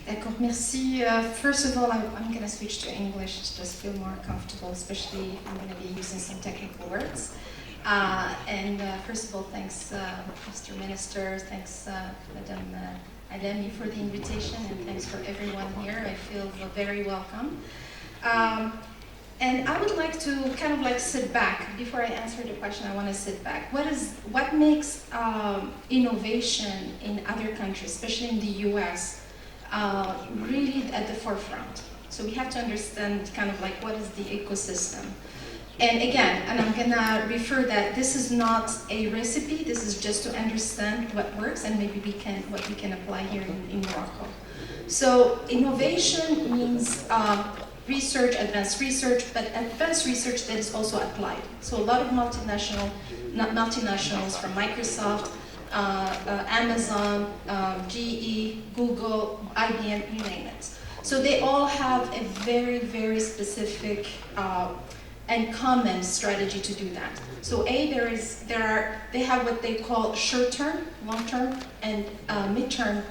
D'accord, merci. First of all, I'm going to switch to English to just feel more comfortable, especially if I'm going to be using some technical words. First of all, thanks, Mr. Minister, thanks, Madame Alami, for the invitation, and thanks for everyone here. I feel very welcome. And I would like to kind of like sit back. Before I answer the question, I want to sit back. What makes innovation in other countries, especially in the US, really at the forefront? So we have to understand kind of like what is the ecosystem. And again, and I'm gonna refer that this is not a recipe, this is just to understand what works and maybe what we can apply here in Morocco. So innovation means research, advanced research, but advanced research that is also applied. So a lot of multinationals from Microsoft, Amazon, GE, Google, IBM, you name it. So they all have a very, very specific and common strategy to do that. So they have what they call short-term, long-term, and mid-term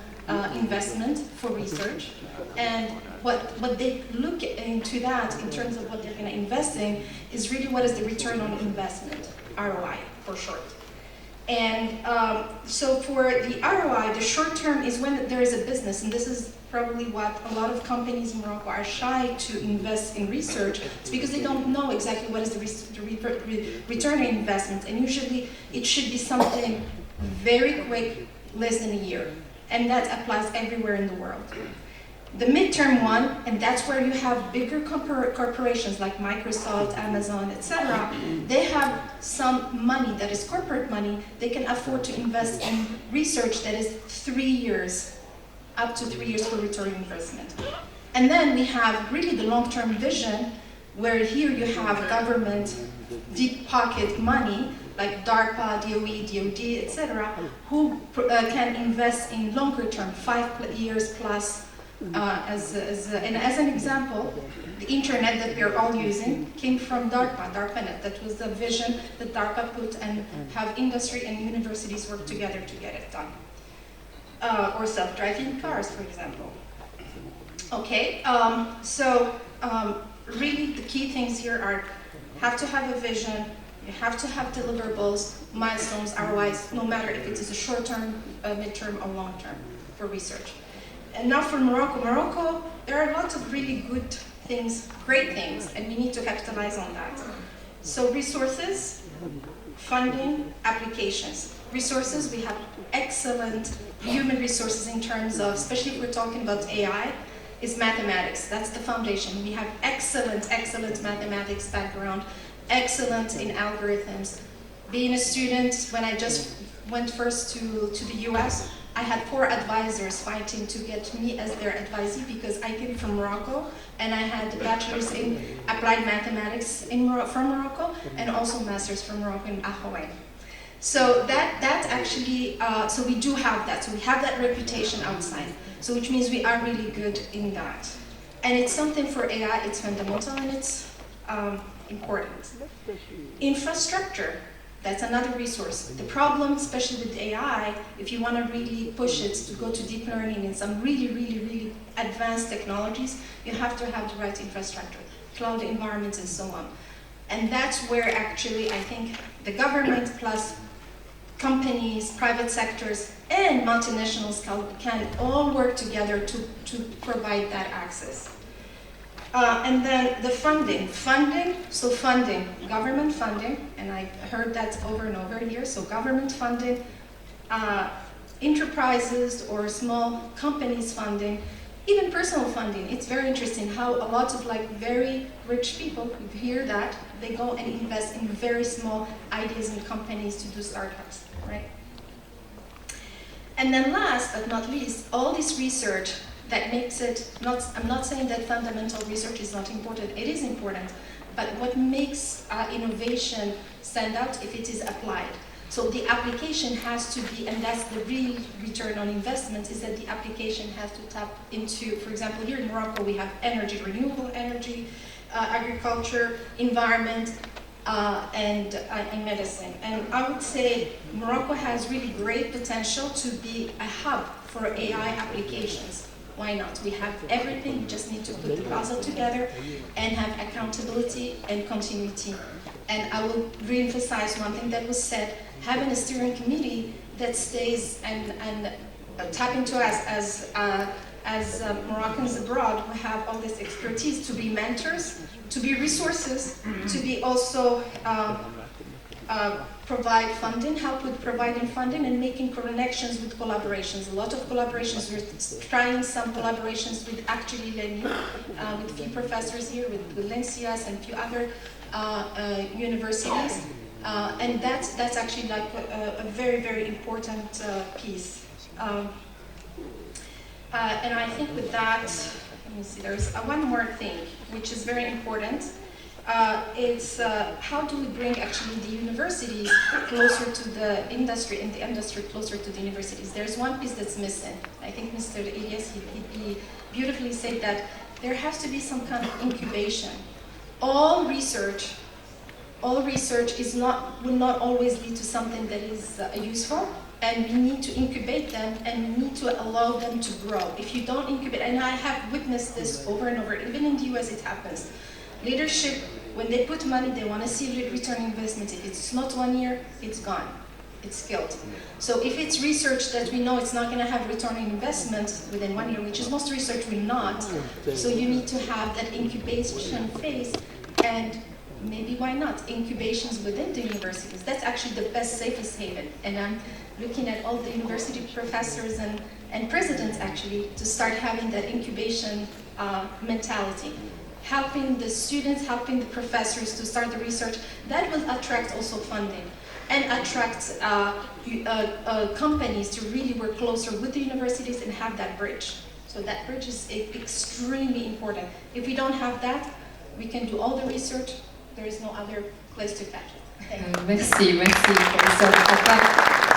investment for research. And what they look into that in terms of what they're going to invest in is really what is the return on investment, ROI for short. And so for the ROI, the short term is when there is a business, and this is probably what a lot of companies in Morocco are shy to invest in research. It's because they don't know exactly what is the return on investment, and usually it should be something very quick, less than a year, and that applies everywhere in the world. The midterm one, and that's where you have bigger corporations like Microsoft, Amazon, etc. They have some money that is corporate money. They can afford to invest in research that is 3 years, up to 3 years for return on investment. And then we have really the long-term vision, where here you have government deep pocket money, like DARPA, DOE, DOD, etc., who can invest in longer term, 5 years plus. As an example, the internet that we are all using came from DARPANET. That was the vision that DARPA put, and have industry and universities work together to get it done. Or self-driving cars, for example. Okay, really the key things here are have to have a vision, you have to have deliverables, milestones, ROIs, no matter if it is a short-term, mid-term, or long-term for research. And now for Morocco, there are lots of really good things, great things, and we need to capitalize on that. So resources, funding, applications. Resources, we have excellent human resources in terms of, especially if we're talking about AI, is mathematics. That's the foundation. We have excellent mathematics background, excellent in algorithms. Being a student, when I just went first to the US, I had 4 advisors fighting to get me as their advisee because I came from Morocco and I had a bachelor's in applied mathematics from Morocco and also master's from Morocco in Akhawain. So that actually, so we do have that. So we have that reputation outside. So which means we are really good in that. And it's something for AI, it's fundamental and it's important. Infrastructure. That's another resource. The problem, especially with AI, if you want to really push it to go to deep learning and some really advanced technologies, you have to have the right infrastructure, cloud environments and so on. And that's where actually I think the government plus companies, private sectors, and multinationals can all work together to provide that access. And then the funding, government funding, and I heard that over and over here, so government funding, enterprises or small companies funding, even personal funding. It's very interesting how a lot of like very rich people, you hear that, they go and invest in very small ideas and companies to do startups, right? And then last but not least, all this research that makes it, I'm not saying that fundamental research is not important, it is important, but what makes innovation stand out if it is applied. So the application has to be, and that's the real return on investment, is that the application has to tap into, for example, here in Morocco we have energy, renewable energy, agriculture, environment, and medicine. And I would say Morocco has really great potential to be a hub for AI applications. why not? We have everything, we just need to put the puzzle together and have accountability and continuity. And I will re-emphasize one thing that was said, having a steering committee that stays and tap into us as Moroccans abroad who have all this expertise to be mentors, to be resources, to be also provide funding, help with providing funding and making connections with collaborations. A lot of collaborations, we're trying some collaborations with actually with a few professors here, with Lencias and a few other universities. And that's actually like a very, very important piece. And I think with that, let me see, there's one more thing, which is very important. It's how do we bring actually the universities closer to the industry and the industry closer to the universities. There's one piece that's missing. I think Mr. Elias, he beautifully said that there has to be some kind of incubation. All research will not always lead to something that is useful, and we need to incubate them and we need to allow them to grow. If you don't incubate, and I have witnessed this over and over, even in the US it happens. Leadership, when they put money, they want to see return on investment. If it's not 1 year, it's gone. It's killed. So if it's research that we know it's not going to have return on investment within 1 year, which is most research will not, so you need to have that incubation phase, and maybe why not incubations within the universities. That's actually the best, safest haven. And I'm looking at all the university professors and presidents actually to start having that incubation mentality. Helping the students, helping the professors to start the research, that will attract also funding and attract companies to really work closer with the universities and have that bridge. So that bridge is extremely important. If we don't have that, we can do all the research, there is no other place to catch it. Thank you. Merci, professeur Bouchra.